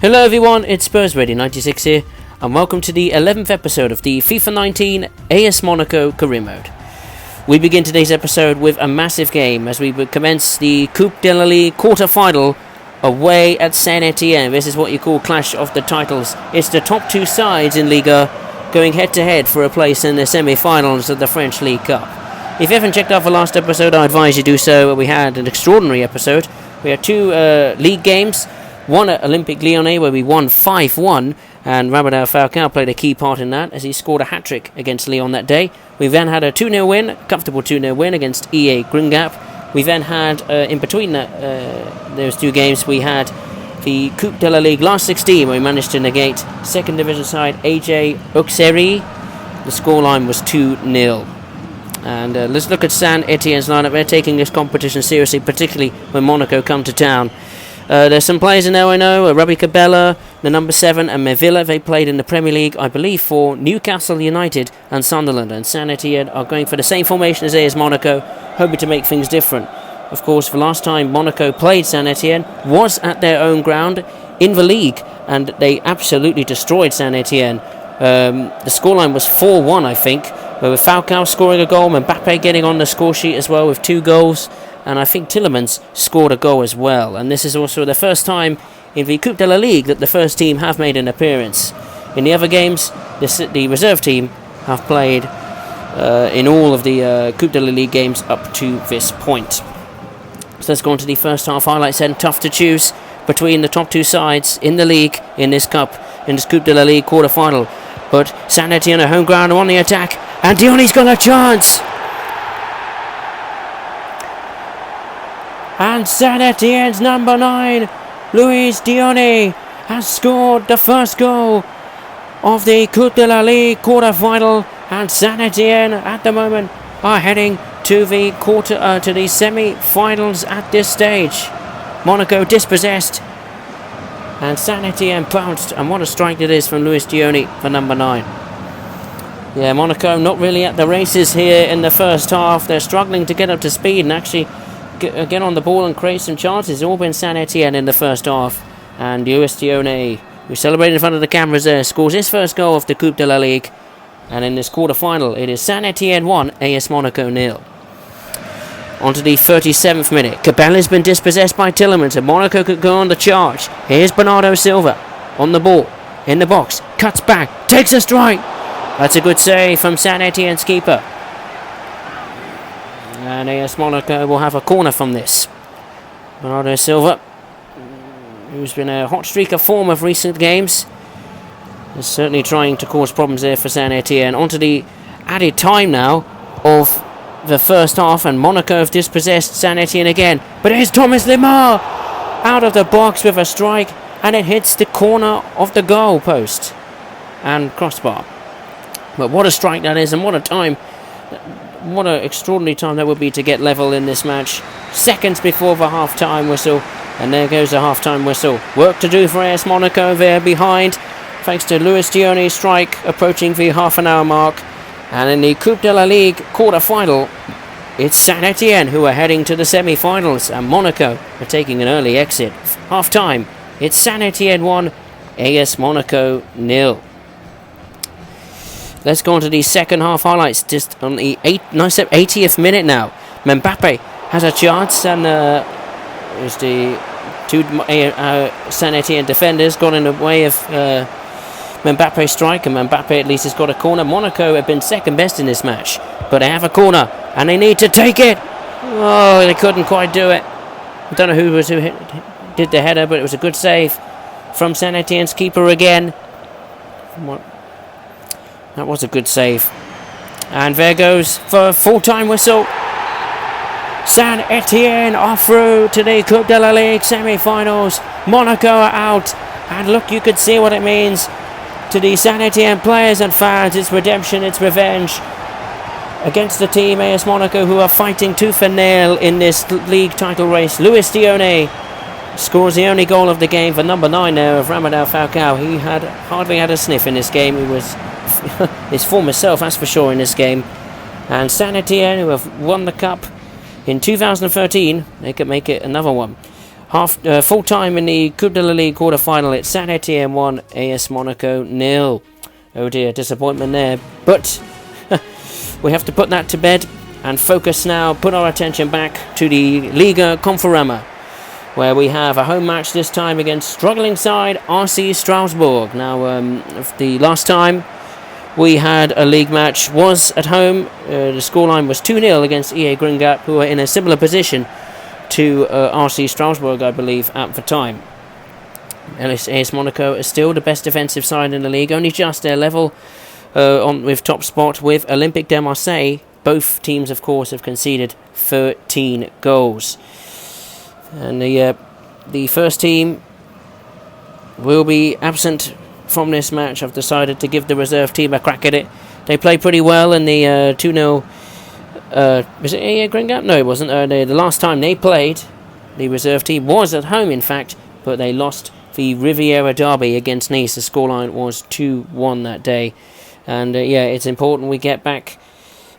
Hello everyone, it's Spurs Radio 96 here, and welcome to the 11th episode of the FIFA 19 AS Monaco Career Mode. We begin today's episode with a massive game as we commence the Coupe de la Ligue quarter-final away at Saint Etienne. This is what you call clash of the titles. It's the top two sides in Liga going head-to-head for a place in the semi-finals of the French League Cup. If you haven't checked out the last episode, I advise you do so. We had an extraordinary episode. We had two league games. One at Olympique Lyonnais where we won 5-1, and Radamel Falcao played a key part in that as he scored a hat-trick against Lyon that day. We then had a 2-0 win, comfortable 2-0 win against EA Gringap. We then had, in between those two games, we had the Coupe de la Ligue last 16 where we managed to negate second division side AJ Auxerre. The scoreline was 2-0. And let's look at Saint Etienne's lineup. They're taking this competition seriously, particularly when Monaco come to town. There's some players in there I know, Robbie Cabella, the number 7, and Mevilla. They played in the Premier League, I believe, for Newcastle United and Sunderland. And Saint Etienne are going for the same formation as AS Monaco, hoping to make things different. Of course, the last time Monaco played Saint Etienne was at their own ground in the league, and they absolutely destroyed Saint Etienne. The scoreline was 4-1, I think, with Falcao scoring a goal, Mbappe getting on the score sheet as well with 2 goals. And I think Tielemans scored a goal as well. And this is also the first time in the Coupe de la Ligue that the first team have made an appearance. In the other games, the reserve team have played in all of the Coupe de la Ligue games up to this point. So let's go on to the first half highlights then. Tough to choose between the top two sides in the league, in this cup, in this Coupe de la Ligue quarter-final. But Saint Etienne are home ground on the attack. And Diony's got a chance! And Saint Etienne's number 9, Luis Diony, has scored the first goal of the Coupe de la Ligue quarter-final. And Saint Etienne, at the moment, are heading to the semi-finals at this stage. Monaco dispossessed, and Saint Etienne pounced. And what a strike it is from Luis Diony for number 9. Yeah, Monaco not really at the races here in the first half. They're struggling to get up to speed and actually get on the ball and create some chances. It's all been Saint Etienne in the first half. And Luis Diony, who celebrated in front of the cameras there, scores his first goal of the Coupe de la Ligue. And in this quarter-final, it is Saint Etienne 1, AS Monaco 0. On to the 37th minute. Cabella's been dispossessed by Tielemans, and Monaco could go on the charge. Here's Bernardo Silva on the ball, in the box, cuts back, takes a strike. That's a good save from Saint Etienne's keeper. And AS Monaco will have a corner from this. Bernardo Silva, who's been a hot streak of form of recent games, is certainly trying to cause problems there for Saint Etienne. On to the added time now of the first half, and Monaco have dispossessed Saint Etienne again. But here's Thomas Lemar out of the box with a strike, and it hits the corner of the goal post and crossbar. But what a strike that is, and what a time. What an extraordinary time that would be to get level in this match. Seconds before the half-time whistle. And there goes the half-time whistle. Work to do for AS Monaco there behind, thanks to Luis Diony's strike approaching the half-an-hour mark. And in the Coupe de la Ligue quarter-final, it's Saint Etienne who are heading to the semi-finals. And Monaco are taking an early exit. Half-time, it's Saint Etienne 1, AS Monaco 0. Let's go on to the second half highlights, just on the 80th minute now. Mbappe has a chance, and there's the two Saint Etienne defenders got in the way of Mbappe's strike, and Mbappe at least has got a corner. Monaco have been second best in this match, but they have a corner, and they need to take it. Oh, they couldn't quite do it. I don't know who did the header, but it was a good save from Saint Etienne's keeper again. That was a good save. And there goes for a full-time whistle. Saint Etienne are through to the Coupe de la Ligue semi-finals. Monaco are out. And look, you could see what it means to the Saint Etienne players and fans. It's redemption, it's revenge against the team AS Monaco, who are fighting tooth and nail in this league title race. Luis Diony scores the only goal of the game for number 9 there of Radamel Falcao. He had hardly had a sniff in this game. He was his former self, that's for sure, in this game. And Saint Etienne, who have won the cup in 2013, they could make it another one. Full time in the Coupe de la Ligue quarter-final. It's Saint-Étienne 1, AS Monaco 0. Oh dear, disappointment there. But we have to put that to bed and focus now, put our attention back to the Liga Conforama, where we have a home match this time against struggling side RC Strasbourg. Now, the last time we had a league match was at home. The scoreline was 2-0 against EA Gringap, who are in a similar position to RC Strasbourg, I believe, at the time. AS Monaco is still the best defensive side in the league, only just their level with top spot with Olympique de Marseille. Both teams, of course, have conceded 13 goals. And the first team will be absent from this match. I've decided to give the reserve team a crack at it. They played pretty well in the 2-0... was it EA Gringap? No, it wasn't. The last time they played, the reserve team was at home, in fact, but they lost the Riviera Derby against Nice. The scoreline was 2-1 that day. And it's important we get back,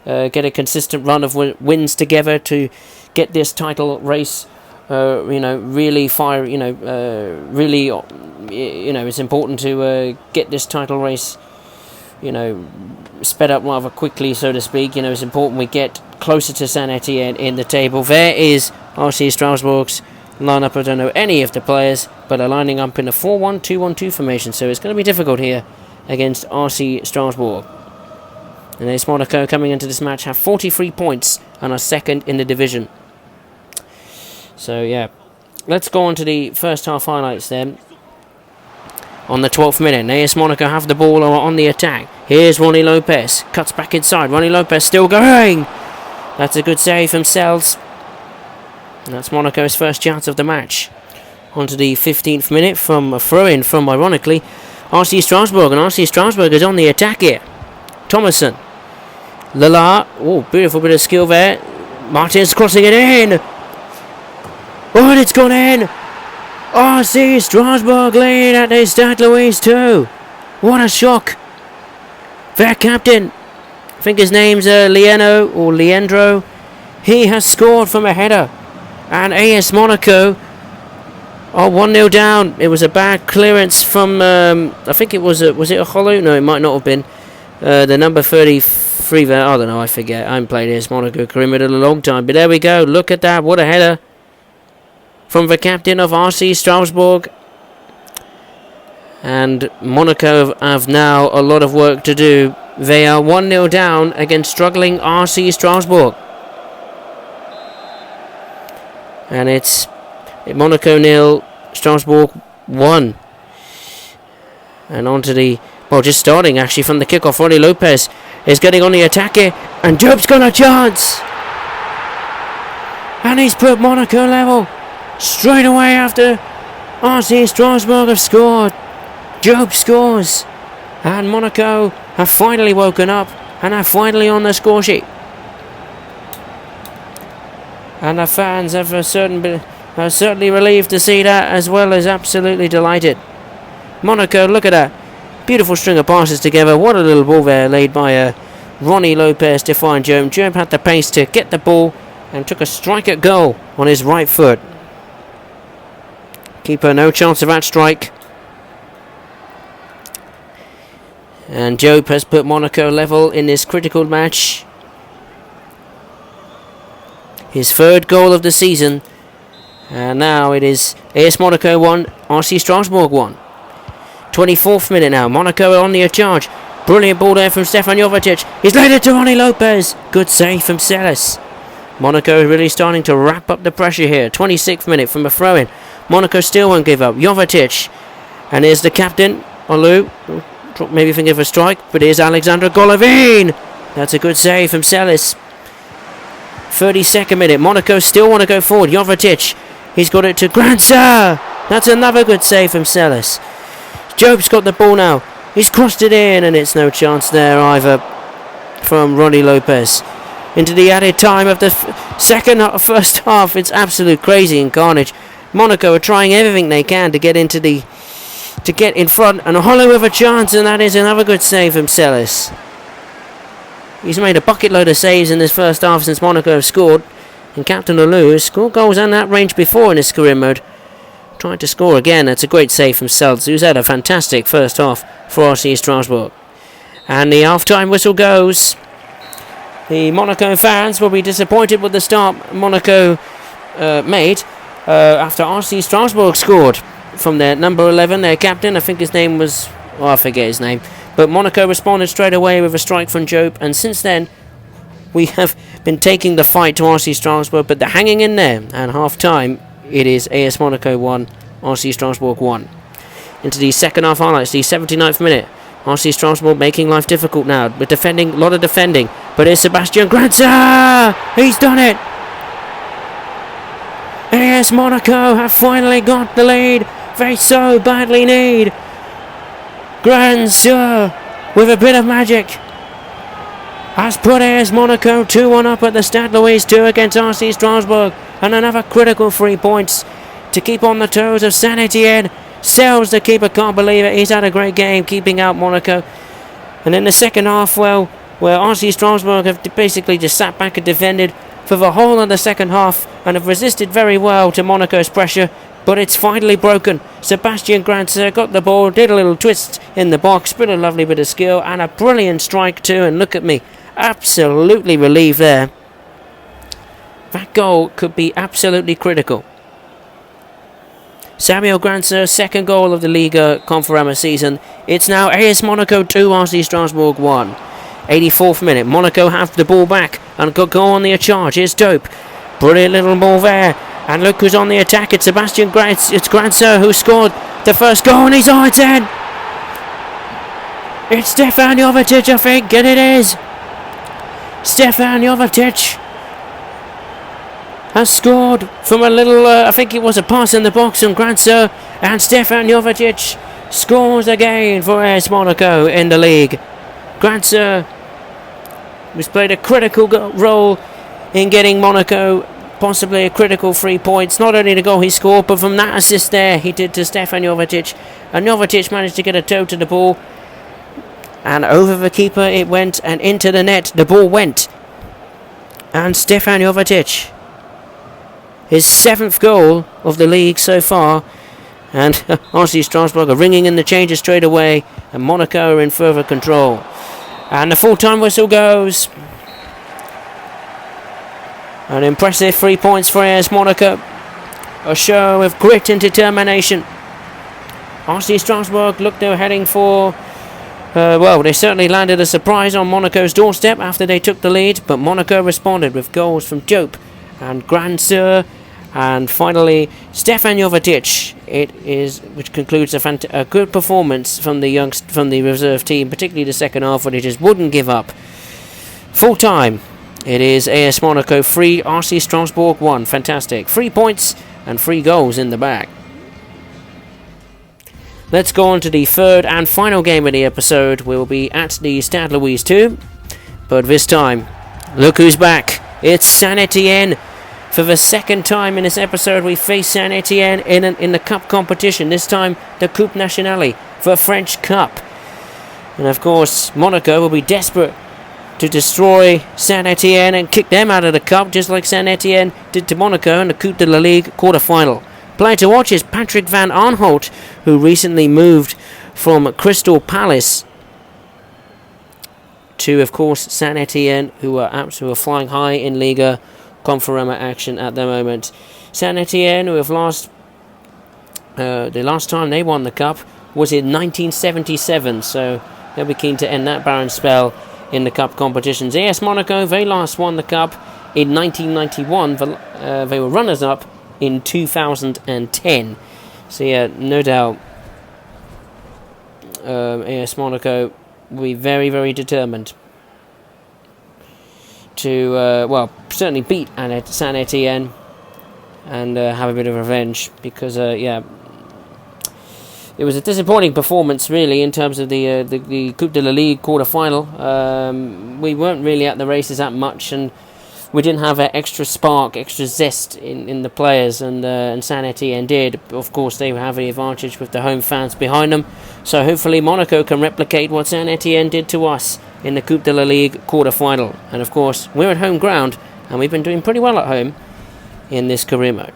get a consistent run of wins together to get this title race, really fire. It's important to get this title race, sped up rather quickly, so to speak. It's important we get closer to Saint-Étienne in the table. There is RC Strasbourg's lineup. I don't know any of the players, but are lining up in a 4-1-2-1-2 formation, so it's going to be difficult here against RC Strasbourg. And AS Monaco, coming into this match, have 43 points and are second in the division. So yeah, let's go on to the first half highlights then. On the 12th minute, AS Monaco have the ball on the attack. Here's Ronnie Lopez, cuts back inside. Ronnie Lopez still going. That's a good save from Sells. That's Monaco's first chance of the match. On to the 15th minute from a throw-in from, ironically, RC Strasbourg. And RC Strasbourg is on the attack here. Thomason. Lala. Oh, beautiful bit of skill there. Martin's crossing it in. Oh, and it's gone in. RC Strasbourg lead at the Stade Louis too. What a shock. Their captain, I think his name's Leandro. He has scored from a header. And AS Monaco are 1-0 down. It was a bad clearance from, I think it was it a hollow? No, it might not have been. The number 33 there, I don't know, I forget. I haven't played AS Monaco career in a long time. But there we go, look at that, what a header from the captain of RC Strasbourg. And Monaco have now a lot of work to do. They are 1-0 down against struggling RC Strasbourg. And it's Monaco 0, Strasbourg 1. And on to the... Well, just starting actually from the kickoff. Ronnie Lopez is getting on the attack here. And Job's got a chance. And he's put Monaco level straight away after RC Strasbourg have scored. Job scores. And Monaco have finally woken up and are finally on the score sheet. And the fans have are certainly relieved to see that, as well as absolutely delighted. Monaco, look at that. Beautiful string of passes together. What a little ball there laid by Ronnie Lopez to find Job. Job had the pace to get the ball and took a strike at goal on his right foot. Keeper, no chance of that strike. And Job has put Monaco level in this critical match. His third goal of the season. And now it is AS Monaco 1, RC Strasbourg 1. 24th minute now. Monaco on the charge. Brilliant ball there from Stefan Jovetic. He's laid it to Ronnie Lopez. Good save from Celis. Monaco really starting to wrap up the pressure here. 26th minute from a throw-in. Monaco still won't give up. Jovetic. And here's the captain, Olu. Maybe thinking of a strike, but here's Alexandra Golovin. That's a good save from Celis. 32nd minute. Monaco still want to go forward. Jovetic. He's got it to Grandsir. That's another good save from Celis. Job's got the ball now. He's crossed it in, and it's no chance there either from Ronnie Lopez. Into the added time of the first half. It's absolute crazy and carnage. Monaco are trying everything they can to get in front, and Hollow with a chance, and that is another good save from Celis. He's made a bucket load of saves in this first half since Monaco have scored, and Captain Olu has scored goals in that range before in his career mode, Tried to score again. That's a great save from Seltz, who's had a fantastic first half for RC Strasbourg. And the half-time whistle goes. The Monaco fans will be disappointed with the start Monaco made after RC Strasbourg scored from their number 11, their captain. I think his name was... I forget his name. But Monaco responded straight away with a strike from Jope. And since then, we have been taking the fight to RC Strasbourg, but they're hanging in there. And half-time, it is AS Monaco 1, RC Strasbourg 1. Into the second half highlights, the 79th minute. RC Strasbourg making life difficult now. With defending, a lot of defending. But here's Sebastian Granzer! He's done it! AS Monaco have finally got the lead. They so badly need. Granzer, with a bit of magic, has put AS Monaco 2-1 up at the Stade Louis 2 against RC Strasbourg. And another critical 3 points to keep on the toes of Saint Etienne. Sells, the keeper, can't believe it. He's had a great game keeping out Monaco. And in the second half, well, where RC Strasbourg have basically just sat back and defended for the whole of the second half and have resisted very well to Monaco's pressure, but it's finally broken. Sebastian Granzer got the ball, did a little twist in the box, but a lovely bit of skill and a brilliant strike too. And look at me, absolutely relieved there. That goal could be absolutely critical. Samuel Granzer's second goal of the Liga Conferama season. It's now AS Monaco 2, RC Strasbourg 1. 84th minute. Monaco have the ball back and go on the charge. Here's Dope. Brilliant little ball there. And look who's on the attack. It's Sebastian Granzer. It's Granzer who scored the first goal, and he's on its head. It's Stefan Jovetic, I think, and it is. Stefan Jovetic has scored from a little, I think it was a pass in the box from Granzer, and Stefan Jovetic scores again for AS Monaco in the league. Granzer has played a critical role in getting Monaco possibly a critical 3 points. Not only the goal he scored, but from that assist there he did to Stefan Jovetic. And Jovetic managed to get a toe to the ball, and over the keeper it went, and into the net the ball went. And Stefan Jovetic, his 7th goal of the league so far. And RC Strasbourg are ringing in the changes straight away, and Monaco are in further control. And the full-time whistle goes. An impressive 3 points for AS Monaco. A show of grit and determination. RC Strasbourg looked they were heading for... well, they certainly landed a surprise on Monaco's doorstep after they took the lead, but Monaco responded with goals from Jope and Granzer, and finally Stefan Jovetic. It is, which concludes a good performance from the reserve team, particularly the second half, where they just wouldn't give up. Full time, it is AS Monaco 3, RC Strasbourg 1. Fantastic, 3 points and 3 goals in the bag. Let's go on to the third and final game of the episode. We'll be at the Stade Louis 2, but this time, look who's back. It's Saint Etienne. For the second time in this episode, we face Saint Etienne in the cup competition. This time, the Coupe Nationale, the French Cup. And of course, Monaco will be desperate to destroy Saint Etienne and kick them out of the cup, just like Saint Etienne did to Monaco in the Coupe de la Ligue quarter-final. Player to watch is Patrick van Aanholt, who recently moved from Crystal Palace to, of course, Saint Etienne, who are flying high in Liga Conferama action at the moment. Saint Etienne, who have lost the last time they won the cup was in 1977, so they'll be keen to end that barren spell in the cup competitions. AS Monaco, they last won the cup in 1991. They were runners-up in 2010. So yeah, no doubt AS Monaco will be very, very determined to, well, certainly beat Saint Etienne and have a bit of revenge, because, yeah, it was a disappointing performance, really, in terms of the Coupe de la Ligue quarter-final. We weren't really at the races that much, and we didn't have an extra spark, extra zest in the players, and Saint Etienne did. Of course, they have the advantage with the home fans behind them, so hopefully Monaco can replicate what Saint Etienne did to us in the Coupe de la Ligue quarter-final. And of course, we're at home ground, and we've been doing pretty well at home in this career mode.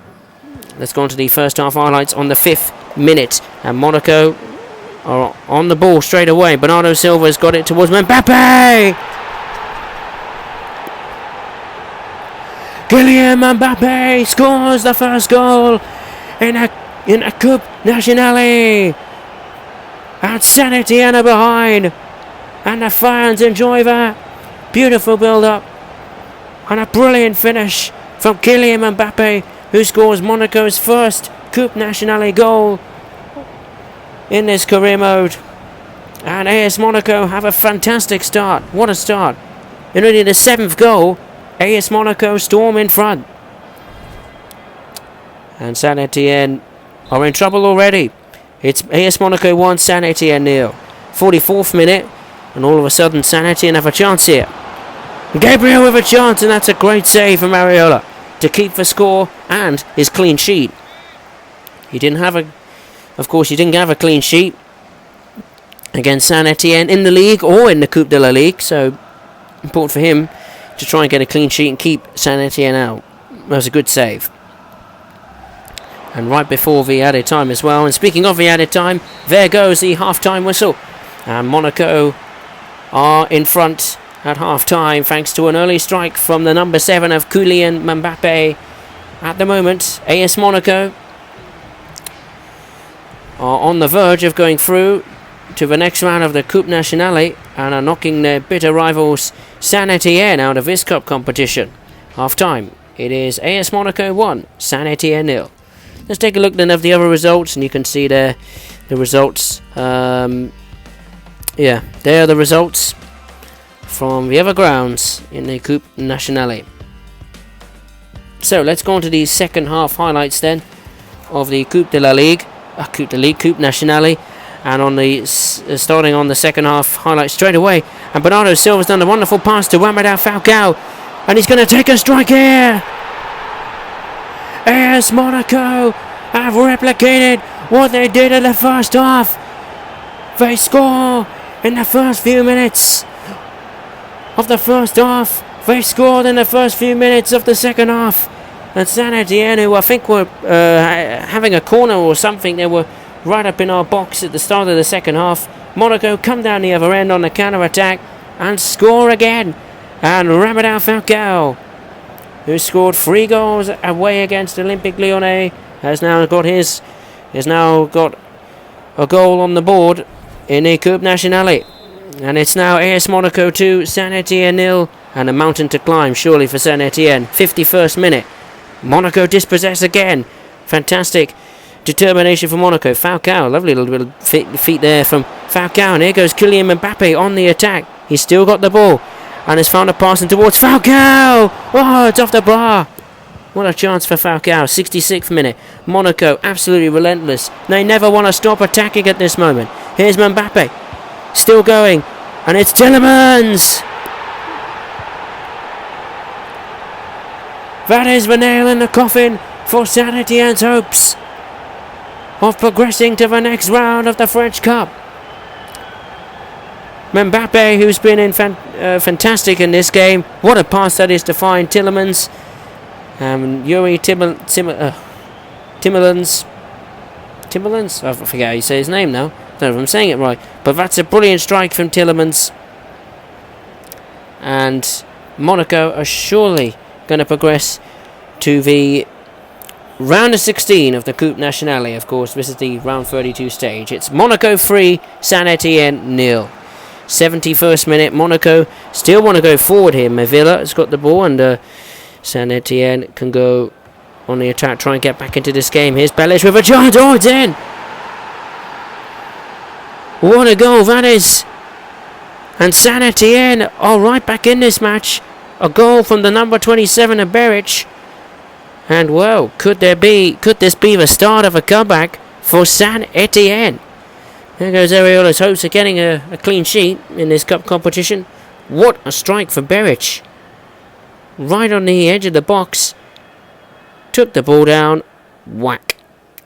Let's go on to the first half highlights on the 5th minute. And Monaco are on the ball straight away. Bernardo Silva's got it towards Mbappe. Kylian Mbappe scores the first goal in a Coupe Nationale. And Saint Etienne are behind. And the fans enjoy that. Beautiful build-up. And a brilliant finish from Kylian Mbappe, who scores Monaco's first Coupe Nationale goal in this career mode. And AS Monaco have a fantastic start. What a start. In only the 7th goal, AS Monaco storm in front. And Saint Etienne are in trouble already. It's AS Monaco 1, Saint Etienne 0. 44th minute, and all of a sudden Saint Etienne have a chance here. Gabriel with a chance, and that's a great save from Areola to keep the score and his clean sheet. He didn't have a clean sheet against Saint Etienne in the league or in the Coupe de la Ligue, so important for him to try and get a clean sheet and keep Saint Etienne out. That was a good save. And right before the added time as well. And speaking of the added time, there goes the half-time whistle. And Monaco are in front at half-time thanks to an early strike from the number 7 of Kylian Mbappe. At the moment, AS Monaco are on the verge of going through to the next round of the Coupe Nationale and are knocking their bitter rivals Saint Etienne out of this cup competition. Half-time, it is AS Monaco 1, Saint Etienne 0. Let's take a look then of the other results, and you can see there the results. There are the results from the other grounds in the Coupe Nationale. So let's go on to the second half highlights then of the Coupe de la Ligue, Coupe Nationale, and on the starting on the second half highlights straight away. And Bernardo Silva's done a wonderful pass to Radamel Falcao, and he's going to take a strike here. AS Monaco have replicated what they did in the first half. They score in the first few minutes of the first half. They scored in the first few minutes of the second half. And Saint Etienne, who I think were having a corner or something, they were right up in our box at the start of the second half. Monaco come down the other end on the counter-attack and score again. And Radamel Falcao, who scored 3 goals away against Olympique Lyonnais, has now got a goal on the board in the Coupe Nationale. And it's now AS Monaco 2, Saint Etienne 0, and a mountain to climb surely for Saint Etienne. 51st minute. Monaco dispossess again. Fantastic determination for Monaco. Falcao, lovely little bit of feet there from Falcao. And here goes Kylian Mbappe on the attack. He's still got the ball and has found a passing towards Falcao. Oh, it's off the bar. What a chance for Falcao. 66th minute. Monaco absolutely relentless. They never want to stop attacking at this moment. Here's Mbappe. Still going. And it's Tielemans. That is the nail in the coffin for Saint Etienne's hopes of progressing to the next round of the French Cup. Mbappe, who's been fantastic in this game. What a pass that is to find Tielemans. Yuri Tielemans. I forget how you say his name now. I don't know if I'm saying it right. But that's a brilliant strike from Tielemans. And Monaco are surely going to progress to the round of 16 of the Coupe Nationale. Of course, this is the round 32 stage. It's Monaco 3, Saint Etienne 0. 71st minute. Monaco still want to go forward here. Mevilla has got the ball, and Saint Etienne can go on the attack, try and get back into this game. Here's Bellish with a chance. Oh, it's in! What a goal that is! And Saint Etienne are right back in this match. A goal from the number 27 of Beric. And well, could this be the start of a comeback for Saint Etienne? There goes Areola's hopes of getting a clean sheet in this cup competition. What a strike for Beric. Right on the edge of the box. Took the ball down. Whack.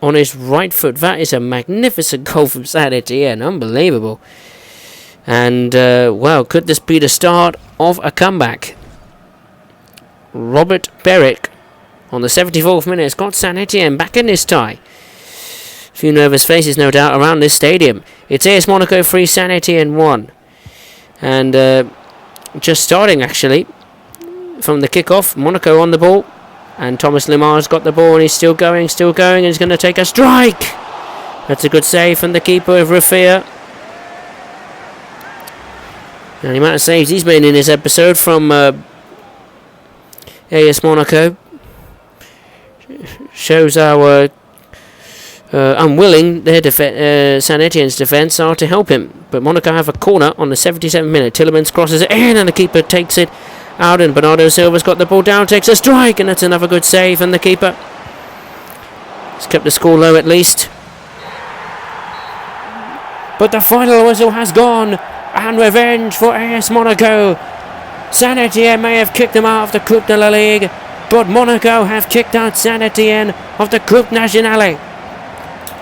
On his right foot. That is a magnificent goal from Saint Etienne. Unbelievable. And, well, could this be the start of a comeback? Robert Beric on the 74th minute has got Saint Etienne back in this tie. A few nervous faces, no doubt, around this stadium. It's AS Monaco 3, Saint Etienne 1. And just starting, actually, from the kickoff, Monaco on the ball. And Thomas Lemar's got the ball, and he's still going, and he's going to take a strike. That's a good save from the keeper of Rafia. And the amount of saves he's made in this episode from AS Monaco shows how unwilling their Saint Etienne's defence are to help him. But Monaco have a corner on the 77th minute. Tillemans crosses it in, and the keeper takes it out, and Bernardo Silva's got the ball down, takes a strike, and that's another good save from the keeper. He's kept the score low at least. But the final whistle has gone, and revenge for AS Monaco. Saint Etienne may have kicked them out of the Coupe de la Ligue, but Monaco have kicked out Saint Etienne of the Coupe Nationale.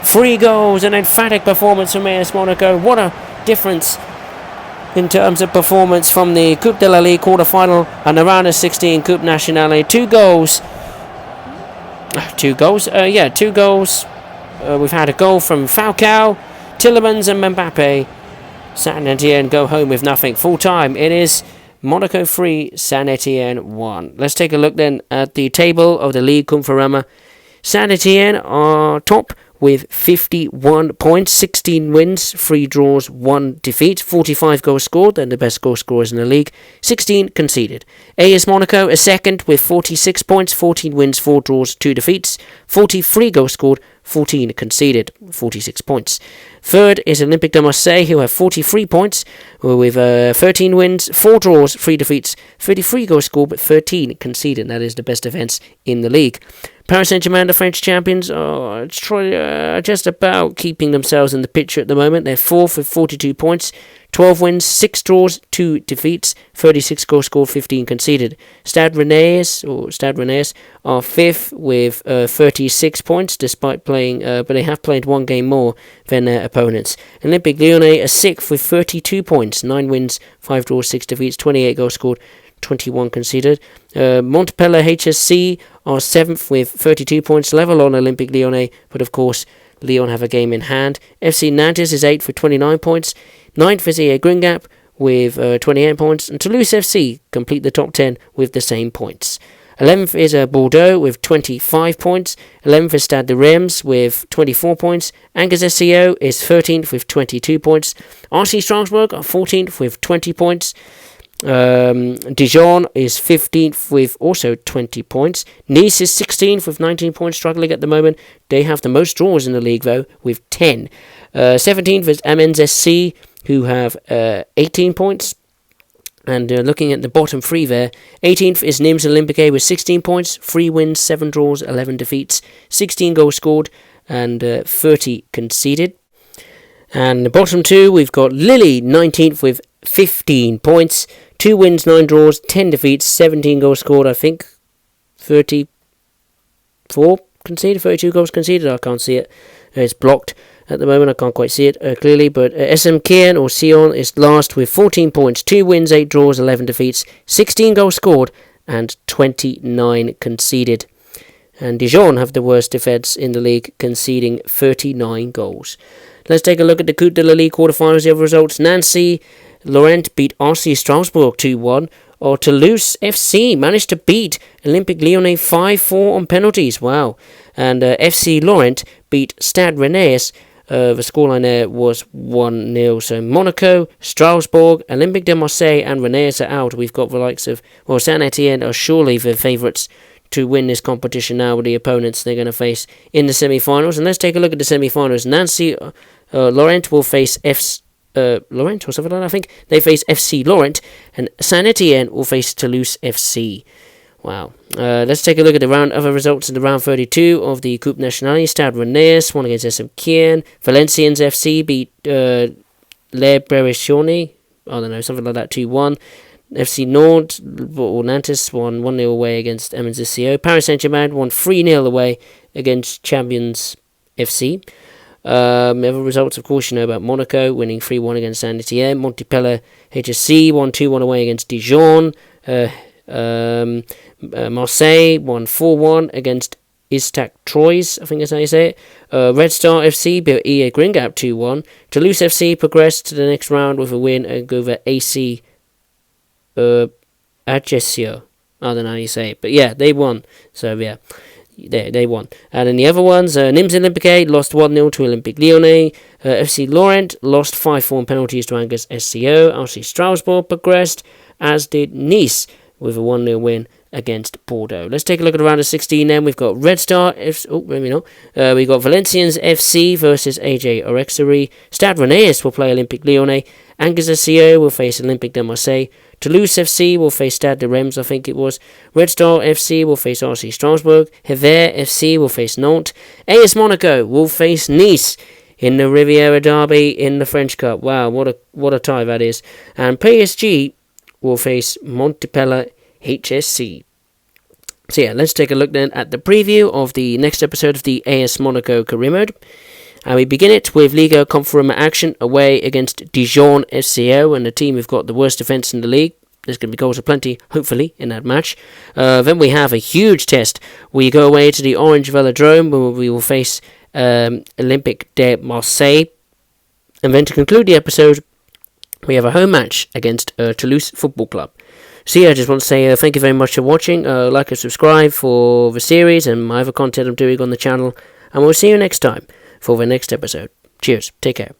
3 goals, an emphatic performance from AS Monaco. What a difference in terms of performance from the Coupe de la Ligue quarter-final and the round of 16 Coupe Nationale. 2 goals. 2 goals? 2 goals. We've had a goal from Falcao, Tillemans and Mbappe. Saint Etienne go home with nothing. Full time, it is Monaco 3, Saint Etienne 1. Let's take a look then at the table of the Ligue Conforama. Saint Etienne are top with 51 points, 16 wins, 3 draws, 1 defeat, 45 goals scored, and the best goal scorers in the league, 16 conceded. AS Monaco is second with 46 points, 14 wins, 4 draws, 2 defeats, 43 goals scored, 14 conceded, 46 points. Third is Olympique de Marseille, who have 43 points, with 13 wins, 4 draws, 3 defeats, 33 goals scored, but 13 conceded. That is the best defence in the league. Paris Saint-Germain, the French champions, are just about keeping themselves in the picture at the moment. They're 4th with 42 points, 12 wins, 6 draws, 2 defeats, 36 goals scored, 15 conceded. Stade Rennais are 5th with 36 points, despite playing, but they have played 1 game more than their opponents. Olympique Lyonnais are 6th with 32 points, 9 wins, 5 draws, 6 defeats, 28 goals scored, 21 conceded. Montpellier HSC are 7th with 32 points, level on Olympique Lyonnais, but of course Lyon have a game in hand. FC Nantes is 8th with 29 points. 9th is EA Gringap with 28 points, and Toulouse FC complete the top 10 with the same points. 11th is Bordeaux with 25 points. 11th is Stade de Reims with 24 points. Angers SCO is 13th with 22 points. RC Strasbourg are 14th with 20 points. Dijon is 15th with also 20 points. Nice is 16th with 19 points, struggling at the moment. They have the most draws in the league though, with 10. 17th is Amiens SC, who have 18 points. And looking at the bottom 3 there, 18th is Nîmes Olympique with 16 points, 3 wins, 7 draws, 11 defeats, 16 goals scored, and 30 conceded. And the bottom 2, we've got Lille 19th with 15 points, 2 wins, 9 draws, 10 defeats, 17 goals scored, I think. 34 conceded, 32 goals conceded, I can't see it. It's blocked at the moment, I can't quite see it clearly, but SM Caen or Sion is last with 14 points, 2 wins, 8 draws, 11 defeats, 16 goals scored, and 29 conceded. And Dijon have the worst defence in the league, conceding 39 goals. Let's take a look at the Coupe de la Ligue quarterfinals. The other results: Nancy Lorient beat RC Strasbourg 2-1. Or Toulouse FC managed to beat Olympique Lyonnais 5-4 on penalties. Wow. And FC Lorient beat Stade Rennais. The scoreline there was 1-0. So Monaco, Strasbourg, Olympique de Marseille and Rennais are out. We've got the likes of, well, Saint Etienne are surely the favourites to win this competition now with the opponents they're going to face in the semi-finals. And let's take a look at the semi-finals. Nancy Lorient will face Lorient or something like that, I think. They face FC Lorient, and Saint Etienne will face Toulouse FC. Wow. Let's take a look at the other results in the round 32 of the Coupe Nationale. Stade Rennais won against SM Caen. Valenciennes FC beat Le Berrichoni, I don't know, something like that, 2-1. FC Nantes or Nantes won 1-0 away against Amiens SCO. Paris Saint-Germain won 3-0 away against Champions FC. Other results, of course, you know about Monaco winning 3-1 against Saint Etienne. Montpellier HSC won 2-1 away against Dijon. Marseille won 4-1 against Istak Troyes, I think that's how you say it. Red Star FC beat EA Gringap 2-1. Toulouse FC progressed to the next round with a win over AC Ajaccio. I don't know how you say it, but yeah, they won. So yeah, they won. And in the other ones, Nims Olympique lost 1-0 to Olympique Lyonnais. FC Laurent lost 5-4 on penalties to Angers SCO. RC Strasbourg progressed, as did Nice with a 1-0 win against Bordeaux. Let's take a look at the round of 16 then. We've got Red Star FC. Oh, maybe not. We've got Valenciennes FC versus AJ Orexerie. Stade Rennais will play Olympique Lyonnais. Angers SCO will face Olympique de Marseille. Toulouse FC will face Stade de Reims, I think it was. Red Star FC will face RC Strasbourg. Hiver FC will face Nantes. AS Monaco will face Nice in the Riviera Derby in the French Cup. Wow, what a tie that is. And PSG will face Montpellier HSC. So yeah, let's take a look then at the preview of the next episode of the AS Monaco career mode. And we begin it with Liga Conference action away against Dijon SCO, and the team who've got the worst defence in the league. There's going to be goals aplenty, hopefully, in that match. Then we have a huge test. We go away to the Orange Velodrome, where we will face Olympique de Marseille. And then to conclude the episode, we have a home match against Toulouse Football Club. So yeah, I just want to say thank you very much for watching. Like and subscribe for the series and my other content I'm doing on the channel. And we'll see you next time for the next episode. Cheers. Take care.